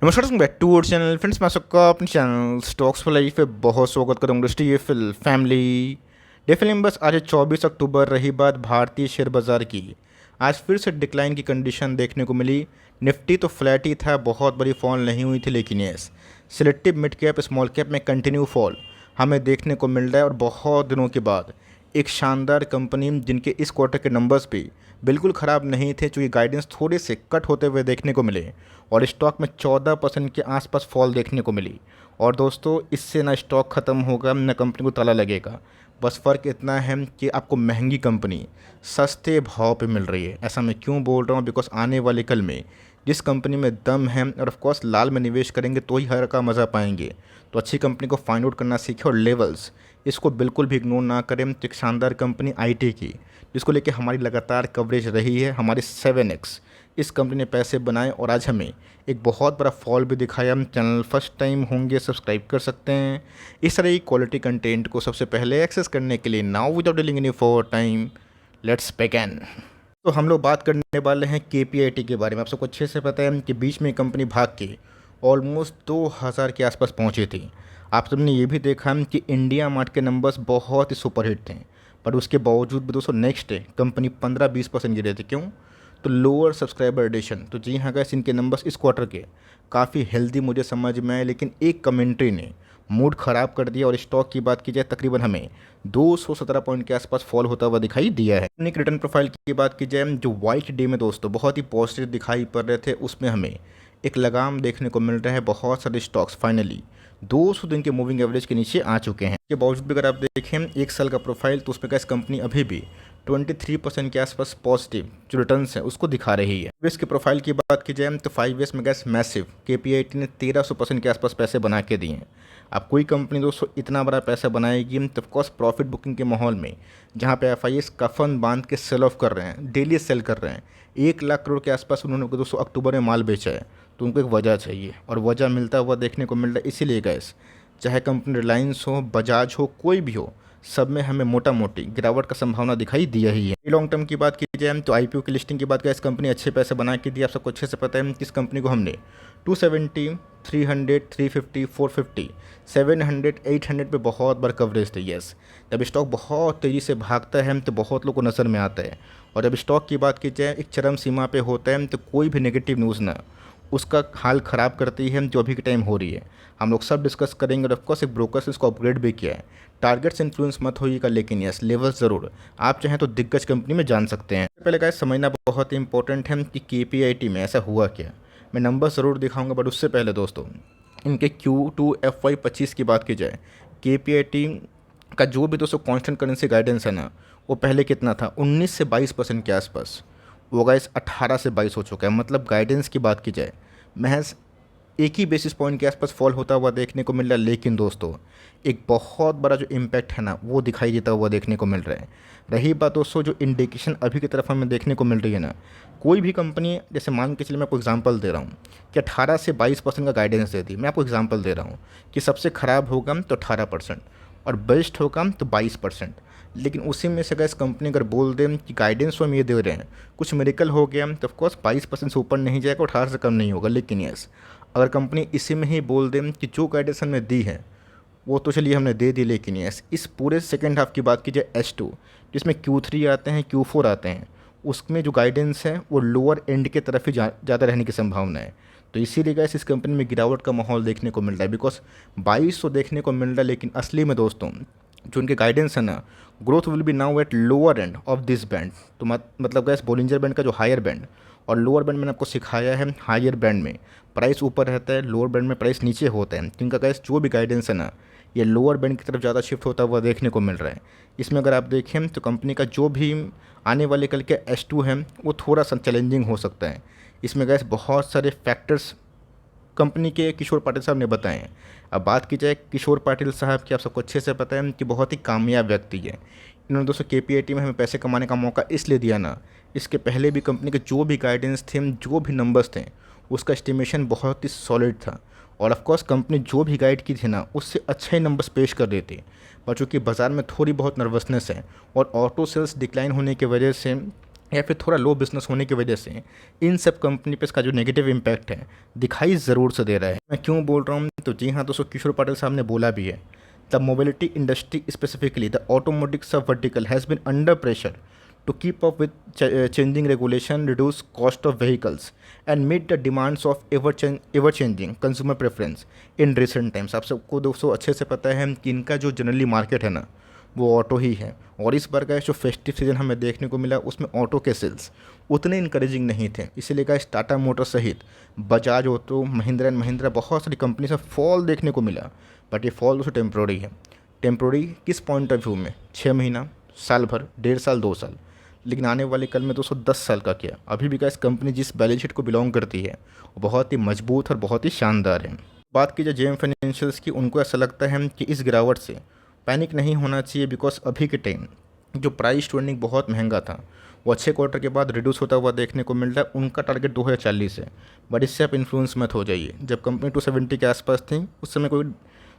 नमस्कार back to our channel friends. मैं सबका अपने चैनल स्टॉक्स फॉर लाइफ पे बहुत स्वागत करूँगा। DFL फैमिली डेफिनेटली बस आज 24 अक्टूबर रही बात भारतीय शेयर बाज़ार की। आज फिर से डिक्लाइन की कंडीशन देखने को मिली। निफ्टी तो फ्लैट ही था, बहुत बड़ी फॉल नहीं हुई थी, लेकिन yes selective mid cap small cap में कंटिन्यू फॉल हमें देखने को मिल रहा है। और बहुत दिनों के बाद एक शानदार कंपनी जिनके इस क्वार्टर के नंबर्स भी बिल्कुल ख़राब नहीं थे, चूँकि गाइडेंस थोड़े से कट होते हुए देखने को मिले और स्टॉक में 14% के आसपास फॉल देखने को मिली। और दोस्तों, इससे ना स्टॉक ख़त्म होगा ना कंपनी को ताला लगेगा। बस फ़र्क इतना है कि आपको महंगी कंपनी सस्ते भाव पे मिल रही है। ऐसा मैं क्यों बोल रहा हूँ? बिकॉज आने वाले कल में जिस कंपनी में दम है और ऑफ कोर्स लाल में निवेश करेंगे तो ही हर का मज़ा पाएंगे। तो अच्छी कंपनी को फाइंड आउट करना सीखें और लेवल्स इसको बिल्कुल भी इग्नोर ना करें। तो एक शानदार कंपनी आईटी की, जिसको लेके हमारी लगातार कवरेज रही है, हमारे 7x इस कंपनी ने पैसे बनाए और आज हमें एक बहुत बड़ा फॉल भी दिखाया। हम चैनल फर्स्ट टाइम होंगे सब्सक्राइब कर सकते हैं इस तरह की क्वालिटी कंटेंट को सबसे पहले एक्सेस करने के लिए। Now without dealing any for time, let's begin. तो हम लोग बात करने वाले हैं KPIT के बारे में। आप सबको अच्छे से पता है कि बीच में कंपनी भाग के ऑलमोस्ट 2000 के आसपास पहुंची थी। आप सबने ये भी देखा कि इंडिया मार्ट के नंबर्स बहुत ही सुपरहिट थे, पर उसके बावजूद भी दोस्तों नेक्स्ट डे कंपनी 15-20% गिरे थे। क्यों? तो लोअर सब्सक्राइबर एडिशन। तो जी हाँ गैस, इनके नंबर्स इस क्वार्टर के काफ़ी हेल्दी मुझे समझ में आए, लेकिन एक कमेंट्री ने मूड ख़राब कर दिया। और स्टॉक की बात की जाए, तकरीबन हमें 217 पॉइंट के आसपास फॉल होता हुआ दिखाई दिया है। एक रिटर्न प्रोफाइल की बात की जाए, जो वाइट डे में दोस्तों बहुत ही पॉजिटिव दिखाई पड़ रहे थे, उसमें हमें एक लगाम देखने को मिल रहा है। बहुत सारे स्टॉक्स फाइनली 200 दिन के मूविंग एवरेज के नीचे आ चुके हैं। इसके बावजूद भी अगर आप देखें एक साल का प्रोफाइल, तो उसमें इस कंपनी अभी भी 23% के आसपास पॉजिटिव जो रिटर्न्स हैं उसको दिखा रही है। इस के प्रोफाइल की बात की जाए तो 5 ईयर्स में गैस मैसिव KPIT ने 1300% के आसपास पैसे बना के दिए हैं। अब कोई कंपनी दोस्तों इतना बड़ा पैसा बनाएगी तो ऑफकोर्स प्रॉफिट बुकिंग के माहौल में, जहाँ पे FIS कफन बांध के सेल ऑफ कर रहे हैं, डेली सेल कर रहे हैं, 1 लाख करोड़ के आसपास उन्होंने दोस्तों अक्टूबर में माल बेचा है। तो उनको एक वजह चाहिए और वजह मिलता हुआ देखने को मिल रहा है। इसीलिए गैस चाहे कंपनी रिलायंस हो, बजाज हो, कोई भी हो, सब में हमें मोटा मोटी गिरावट का संभावना दिखाई दिया ही है। लॉन्ग टर्म की बात की जाए तो IPO की लिस्टिंग की बात करें, इस कंपनी अच्छे पैसे बना के दी। आप सबको अच्छे से पता है कि इस कंपनी को हमने 270, 300, 350, 450, 700, 800 पे बहुत बार कवरेज दी। यस, जब स्टॉक बहुत तेज़ी से भागता है तो बहुत लोग को नज़र में आता है, और जब स्टॉक की बात की जाए एक चरम सीमा पे होता है तो कोई भी नेगेटिव न्यूज़ ना उसका हाल ख़राब करती है, जो अभी के टाइम हो रही है। हम लोग सब डिस्कस करेंगे और ऑफकोर्स एक ब्रोकर से इसको अपग्रेड भी किया है। टारगेट्स इन्फ्लुएंस मत होइएगा, लेकिन यस लेवल ज़रूर आप चाहें तो दिग्गज कंपनी में जान सकते हैं। पहले गाइस समझना बहुत ही इंपॉर्टेंट है कि KPIT में ऐसा हुआ क्या। मैं नंबर ज़रूर दिखाऊंगा, बट उससे पहले दोस्तों इनके Q2 FY25 की बात की जाए, KPIT का जो भी दोस्तों कॉन्स्टेंट करेंसी गाइडेंस है ना, वो पहले कितना था 19 से 22% के आसपास, वो गाइस 18 से 22 हो चुका है। मतलब गाइडेंस की बात की जाए महज एक ही बेसिस पॉइंट के आसपास फॉल होता हुआ देखने को मिल रहा है, लेकिन दोस्तों एक बहुत बड़ा जो इम्पैक्ट है ना वो दिखाई देता हुआ देखने को मिल रहा है। रही बात दोस्तों जो इंडिकेशन अभी की तरफ हमें देखने को मिल रही है ना, कोई भी कंपनी जैसे मान के चलिए, मैं आपको एग्जांपल दे रहा हूँ कि 18 से 22% का गाइडेंस देती, मैं आपको एग्जांपल दे रहा हूँ कि सबसे ख़राब होगा तो 18% और बेस्ट होगा तो 22%। लेकिन उसी में से अगर इस कंपनी अगर बोल दें कि गाइडेंस हम ये दे रहे हैं, कुछ मेडिकल हो गया तो ऑफकोर्स 22% से ऊपर नहीं जाएगा, 18 से कम नहीं होगा। लेकिन यस अगर कंपनी इसी में ही बोल दें कि जो गाइडेंस हमने दी है वो तो चलिए हमने दे दी, लेकिन यस इस पूरे सेकेंड हाफ की बात की जाए H2 जिसमें Q3 आते हैं, Q4 आते हैं, उसमें जो गाइडेंस है वो लोअर एंड की तरफ ही ज़्यादा रहने की संभावना है। तो इसीलिए गाइस इस कंपनी में गिरावट का माहौल देखने को मिल रहा है, बिकॉज 2200 देखने को मिल रहा है, लेकिन असली में दोस्तों जो उनके गाइडेंस है ना, growth will be now at lower end of this band. तो मतलब गैस बोलिंजर बैंड का जो हायर बैंड और लोअर बैंड मैंने आपको सिखाया है, हायर बैंड में प्राइस ऊपर रहता है, लोअर बैंड में प्राइस नीचे होता है। तो इनका गैस जो भी गाइडेंस है ना, ये लोअर बैंड की तरफ ज़्यादा शिफ्ट होता हुआ देखने को मिल रहा है। इसमें अगर आप देखें तो कंपनी का जो भी आने वाले कल के H2 है वो थोड़ा सा चैलेंजिंग हो सकता है। इसमें गैस बहुत सारे फैक्टर्स कंपनी के किशोर पाटिल साहब ने बताए हैं। अब बात की जाए किशोर पाटिल साहब की, आप सबको अच्छे से पता है कि बहुत ही कामयाब व्यक्ति है। इन्होंने दोस्तों KPIT में हमें पैसे कमाने का मौका इसलिए दिया ना, इसके पहले भी कंपनी के जो भी गाइडेंस थे, जो भी नंबर्स थे, उसका एस्टिमेशन बहुत ही सॉलिड था। और ऑफकोर्स कंपनी जो भी गाइड की थी ना उससे अच्छे नंबर्स पेश कर देती, पर चूँकि बाज़ार में थोड़ी बहुत नर्वसनेस है और ऑटो सेल्स डिक्लाइन होने की वजह से या फिर थोड़ा लो बिजनेस होने की वजह से इन सब कंपनी पे इसका जो नेगेटिव इम्पैक्ट है दिखाई ज़रूर से दे रहा है। मैं क्यों बोल रहा हूँ, तो जी हाँ दोस्तों, किशोर पाटिल साहब ने बोला भी है, the mobility industry specifically the automotive sub vertical has been under pressure to keep up with changing regulation, reduce cost of vehicles, and meet the demands of ever changing consumer preference in recent times। आप सबको दोस्तों अच्छे से पता है कि इनका जो जनरली मार्केट है ना वो ऑटो ही है, और इस बार का जो फेस्टिव सीजन हमें देखने को मिला उसमें ऑटो के सेल्स उतने इनकरेजिंग नहीं थे। इसीलिए का टाटा मोटर सहित बजाज ऑटो, महिंद्रा एंड महिंद्रा, बहुत सारी कंपनी से फॉल देखने को मिला। बट ये फॉल दोस्तों टेम्प्रोरी है। टेम्प्रोरी किस पॉइंट ऑफ व्यू में? 6 महीना, साल भर, 1.5 साल, 2 साल, लेकिन आने वाले कल में 210 साल का क्या। अभी भी इस कंपनी जिस बैलेंस शीट को बिलोंग करती है वो बहुत ही मजबूत और बहुत ही शानदार है। बात की जाए जेएम फाइनेंशियल्स की, उनको ऐसा लगता है कि इस गिरावट से पैनिक नहीं होना चाहिए, बिकॉज अभी के टाइम जो प्राइस टू अर्निंग बहुत महंगा था वो अच्छे क्वार्टर के बाद रिड्यूस होता हुआ देखने को मिल रहा है। उनका टारगेट 2040 है, बट इससे आप इन्फ्लुएंस मत हो जाइए। जब कंपनी 270 के आसपास थी उस समय कोई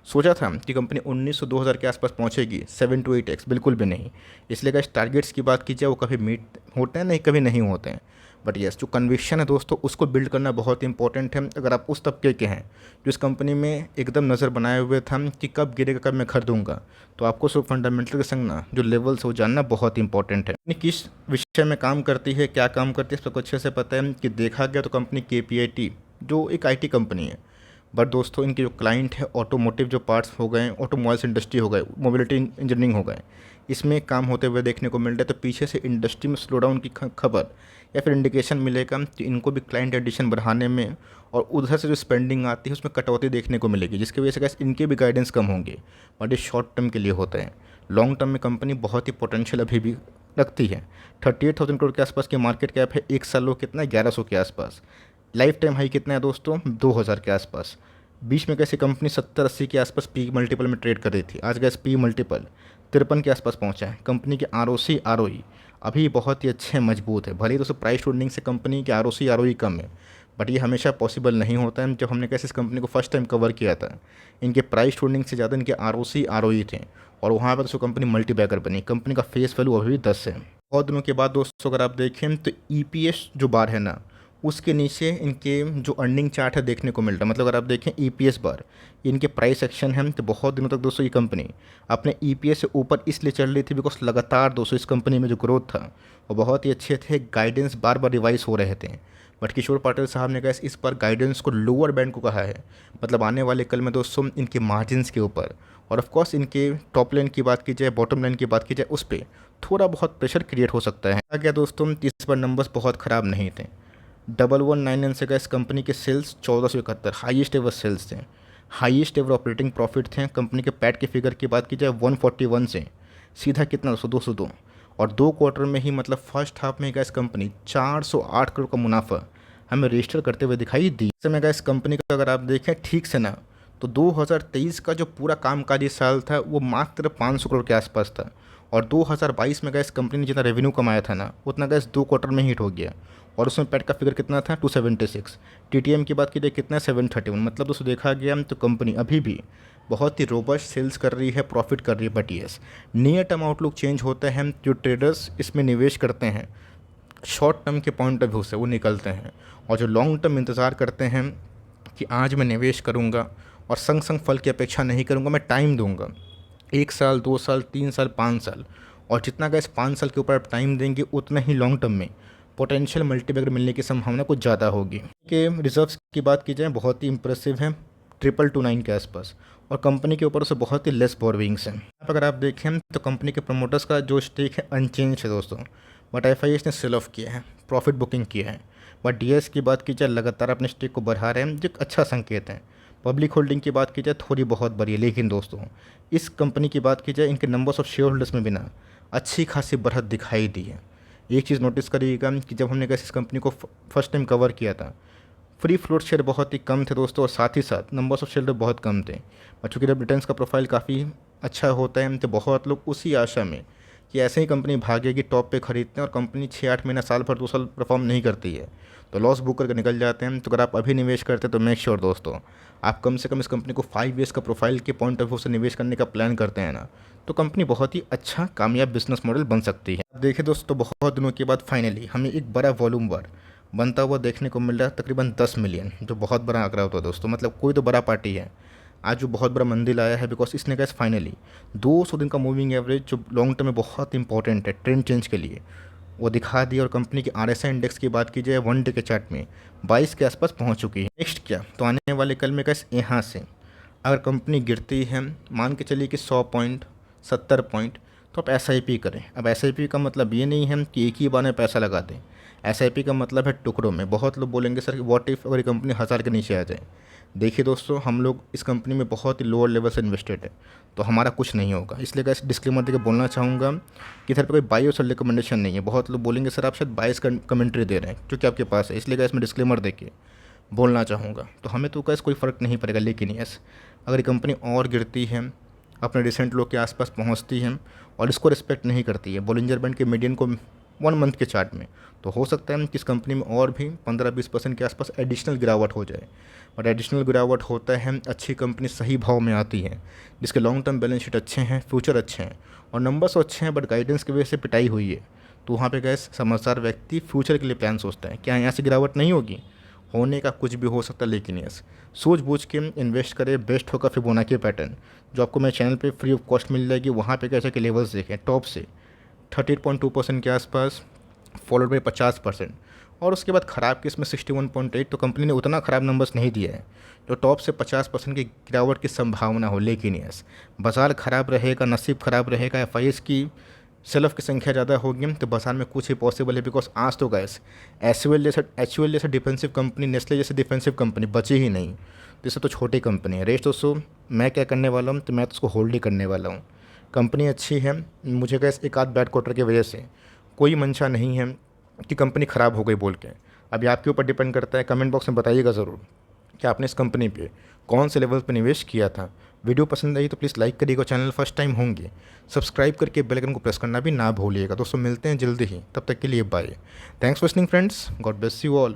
सोचा था कि कंपनी 1900-2000 के आसपास पहुंचेगी 7 to 8x? बिल्कुल भी नहीं। इसलिए अगर टारगेट्स की बात की जाए वो कभी मीट होते हैं नहीं, कभी नहीं होते हैं। बट यस, जो कन्विक्शन है दोस्तों उसको बिल्ड करना बहुत इंपॉर्टेंट है। अगर आप उस तबके के हैं जो इस कंपनी में एकदम नज़र बनाए हुए था कि कब गिरेगा, कब मैं खरीदूंगा, तो आपको सब फंडामेंटल के संग ना जो लेवल्स वो जानना बहुत इंपॉर्टेंट है। कंपनी किस विषय में काम करती है, क्या काम करती है, इस पर कुछ अच्छे से पता है कि देखा गया तो कंपनी KPIT जो एक IT कंपनी है, बट दोस्तों इनके जो क्लाइंट है ऑटोमोटिव जो पार्ट्स हो गए, ऑटोमोबाइल्स इंडस्ट्री हो गए, मोबिलिटी इंजीनियरिंग हो गए, इसमें काम होते हुए देखने को मिल रहा है। तो पीछे से इंडस्ट्री में स्लो डाउन की खबर या फिर इंडिकेशन मिलेगा तो इनको भी क्लाइंट एडिशन बढ़ाने में और उधर से जो स्पेंडिंग आती है उसमें कटौती देखने को मिलेगी, जिसकी वजह से गाइस इनके भी गाइडेंस कम होंगे। बट ये शॉर्ट टर्म के लिए होते हैं। लॉन्ग टर्म में कंपनी बहुत ही पोटेंशियल अभी भी रखती है। 38,000 करोड़ के आसपास की मार्केट कैप है। एक सालों कितना, 1100 के आसपास। लाइफ टाइम हाई कितना है दोस्तों, 2000 के आसपास। बीच में कैसी कंपनी 70-80 के आसपास पी मल्टीपल में ट्रेड कर रही थी, आज गैस पी मल्टीपल 53 के आसपास पहुंचा है। कंपनी के ROC ROE अभी बहुत ही अच्छे मजबूत है। भले ही दोस्तों प्राइस अर्निंग से कंपनी के ROC ROE कम है, बट ये हमेशा पॉसिबल नहीं होता है। जब हमने कैसे इस कंपनी को फर्स्ट टाइम कवर किया था, इनके प्राइस अर्निंग से ज़्यादा इनके ROC ROE थे, और वहाँ पर दोस्तों कंपनी मल्टीबैगर बनी। कंपनी का फेस वैल्यू अभी भी 10 है। बहुत दिनों के बाद दोस्तों अगर आप देखें तो EPS जो बार है ना उसके नीचे इनके जो अर्निंग चार्ट है देखने को मिल रहा है। मतलब अगर आप देखें EPS बार, इनके प्राइस एक्शन है, तो बहुत दिनों तक दोस्तों ये कंपनी अपने EPS से ऊपर इसलिए चल रही थी बिकॉज लगातार दोस्तों इस कंपनी में जो ग्रोथ था वो बहुत ही अच्छे थे। गाइडेंस बार बार रिवाइज हो रहे थे, बट किशोर पाटिल साहब ने कहा इस पर गाइडेंस को लोअर बैंड को कहा है। मतलब आने वाले कल में दोस्तों इनके मार्जिन्स के ऊपर और ऑफ कोर्स इनके टॉप लाइन की बात की जाए, बॉटम लाइन की बात की जाए, उस पर थोड़ा बहुत प्रेशर क्रिएट हो सकता है। क्या दोस्तों इस बार नंबर्स बहुत ख़राब नहीं थे। 1199 से इस कंपनी के सेल्स 1471, हाईएस्ट एवर सेल्स थे, हाईएस्ट एवर ऑपरेटिंग प्रॉफिट थे। कंपनी के पैट के फिगर की बात की जाए 141 से सीधा कितना 202, और 2 क्वार्टर में ही मतलब फर्स्ट हाफ में इस कंपनी 408 करोड़ का मुनाफा हमें रजिस्टर करते हुए दिखाई दी। इस समय इस कंपनी का अगर आप देखें ठीक से ना तो 2023 का जो पूरा कामकाजी साल था वो मात्र 500 करोड़ के आसपास था, और 2022 में इस कंपनी ने जितना रेवेन्यू कमाया था ना उतना गैस 2 क्वार्टर में हिट हो गया, और उसमें पैट का फिगर कितना था 276। TTM की बात की जाए कितना 731। मतलब दोस्तों देखा गया तो कंपनी अभी भी बहुत ही रोबस्ट सेल्स कर रही है, प्रॉफिट कर रही है। But yes, near term outlook change होता है। जो ट्रेडर्स इसमें निवेश करते हैं शॉर्ट टर्म के पॉइंट ऑफ व्यू से वो निकलते हैं, और जो लॉन्ग टर्म इंतज़ार करते हैं कि आज मैं निवेश करूँगा और संग संग फल की अपेक्षा नहीं करूँगा, मैं टाइम दूंगा 1 साल, 2 साल, 3 साल, 5 साल, और जितना गैस 5 साल के ऊपर आप टाइम देंगे उतना ही लॉन्ग टर्म में पोटेंशियल मल्टीबैगर मिलने की संभावना कुछ ज़्यादा होगी। के रिजर्व्स की बात की जाए बहुत ही इंप्रेसिव है, 2229 के आसपास, और कंपनी के ऊपर से बहुत ही लेस बोरविंग्स हैं। अगर आप देखें तो कंपनी के प्रमोटर्स का जो स्टेक है अनचेंज है दोस्तों, बट FIS ने सेल ऑफ किया है, प्रॉफिट बुकिंग किया है। बट DS की बात की जाए लगातार अपने स्टेक को बढ़ा रहे हैं, जो एक अच्छा संकेत है। पब्लिक होल्डिंग की बात की जाए थोड़ी बहुत बड़ी है, लेकिन दोस्तों इस कंपनी की बात की जाए इनके नंबर्स ऑफ शेयर होल्डर्स में भी ना अच्छी खासी बढ़त दिखाई दी है। एक चीज़ नोटिस करिएगा कि जब हमने कैसे इस कंपनी को फर्स्ट टाइम कवर किया था, फ्री फ्लोट शेयर बहुत ही कम थे दोस्तों, और साथ ही साथ नंबर्स ऑफ शेयर बहुत कम थे। और चूँकि जब रिटर्न्स का प्रोफाइल काफ़ी अच्छा होता है तो बहुत लोग उसी आशा में कि ऐसे ही कंपनी भागेगी टॉप पे खरीदते हैं, और कंपनी 6-8 महीना, साल भर, 2 साल परफॉर्म नहीं करती है, तो लॉस बुक करके निकल जाते हैं। तो अगर आप अभी निवेश करते हैं तो मेक श्योर दोस्तों आप कम से कम इस कंपनी को 5 ईयर्स का प्रोफाइल के पॉइंट ऑफ व्यू से निवेश करने का प्लान करते हैं ना, तो कंपनी बहुत ही अच्छा कामयाब बिजनेस मॉडल बन सकती है। अब देखिए दोस्तों, बहुत दिनों के बाद फाइनली हमें एक बड़ा वॉल्यूम वर बनता हुआ देखने को मिल रहा है, तकरीबन 10 मिलियन, जो बहुत बड़ा आंकड़ा होता है दोस्तों। मतलब कोई तो बड़ा पार्टी है आज जो बहुत बड़ा मंदिर आया है, बिकॉज इसने गैस फाइनली 200 दिन का मूविंग एवरेज जो लॉन्ग टर्म में बहुत इंपॉर्टेंट है ट्रेंड चेंज के लिए, वो दिखा दी। और कंपनी की RSI इंडेक्स की बात की जाए 1 डे के चार्ट में 22 के आसपास पहुंच चुकी है। नेक्स्ट क्या, तो आने वाले कल में कैसे यहाँ से अगर कंपनी गिरती है, मान के चलिए कि 100 पॉइंट 70 पॉइंट, तो आप SIP करें। अब SIP का मतलब ये नहीं है कि एक ही बार में पैसा लगा दें। SIP का मतलब है टुकड़ों में। बहुत लोग बोलेंगे सर व्हाट इफ़ अगर ये कंपनी 1000 के नीचे आ जाए। देखिए दोस्तों, हम लोग इस कंपनी में बहुत ही लोअर लेवल से इन्वेस्टेड है, तो हमारा कुछ नहीं होगा। इसलिए कैसे डिस्क्लेमर देकर बोलना चाहूँगा कि इधर पे कोई बायस और रिकमेंडेशन नहीं है। बहुत लोग बोलेंगे सर आप शायद बायस कमेंट्री दे रहे हैं क्योंकि आपके पास है, इसलिए कैसे मैं डिस्क्लेमर देके बोलना चाहूँगा। तो हमें तो कैसे कोई फ़र्क नहीं पड़ेगा, लेकिन यस अगर ये कंपनी और गिरती है, अपने रिसेंट लो के आसपास पहुंचती है और इसको रिस्पेक्ट नहीं करती है बॉलिंजर बैंड के मीडियन को 1 मंथ के चार्ट में, तो हो सकता है कि इस कंपनी में और भी 15-20% के आसपास एडिशनल गिरावट हो जाए। और एडिशनल गिरावट होता है, अच्छी कंपनी सही भाव में आती है जिसके लॉन्ग टर्म बैलेंस शीट अच्छे हैं, फ्यूचर अच्छे हैं और नंबर्स अच्छे हैं, बट गाइडेंस की वजह से पिटाई हुई है। तो वहाँ पे गैस समझदार व्यक्ति फ्यूचर के लिए प्लान सोचता है, क्या यहाँ से गिरावट नहीं होगी, होने का कुछ भी हो सकता है, लेकिन यस सूझबूझ के इन्वेस्ट करें। बेस्ट होगा फिबोनाची पैटर्न जो आपको मेरे चैनल पे फ्री ऑफ कॉस्ट मिल जाएगी। वहाँ पे कैसे के लेवल्स देखें, टॉप से 38.2% के आसपास, फॉलोड बाई 50%, और उसके बाद ख़राब केस में 61.8। तो कंपनी ने उतना ख़राब नंबर्स नहीं दिया है जो टॉप से 50% की गिरावट की संभावना हो। लेकिन यस बाजार ख़राब रहेगा, नसीब ख़राब रहेगा, FIS की सेल ऑफ की संख्या ज़्यादा होगी तो बाजार में कुछ ही पॉसिबल है। बिकॉज आज तो गैस HUL जैसे डिफेंसिव कंपनी, नेस्ले जैसे डिफेंसिव कंपनी बची ही नहीं, तो इससे तो छोटी कंपनी है। रेस्ट दोस्तों मैं क्या करने वाला हूँ, तो मैं तो उसको होल्ड ही करने वाला हूँ। कंपनी अच्छी है, मुझे गैस एक आध बैड क्वार्टर की वजह से कोई मंशा नहीं है कि कंपनी ख़राब हो गई बोल के। अभी आपके ऊपर डिपेंड करता है, कमेंट बॉक्स में बताइएगा ज़रूर कि आपने इस कंपनी पे कौन से लेवल पे निवेश किया था। वीडियो पसंद आई तो प्लीज़ लाइक करिएगा, चैनल फर्स्ट टाइम होंगे सब्सक्राइब करके बेल आइकन को प्रेस करना भी ना भूलिएगा। दोस्तों मिलते हैं जल्दी ही, तब तक के लिए bye. Thanks for listening friends, God bless you all.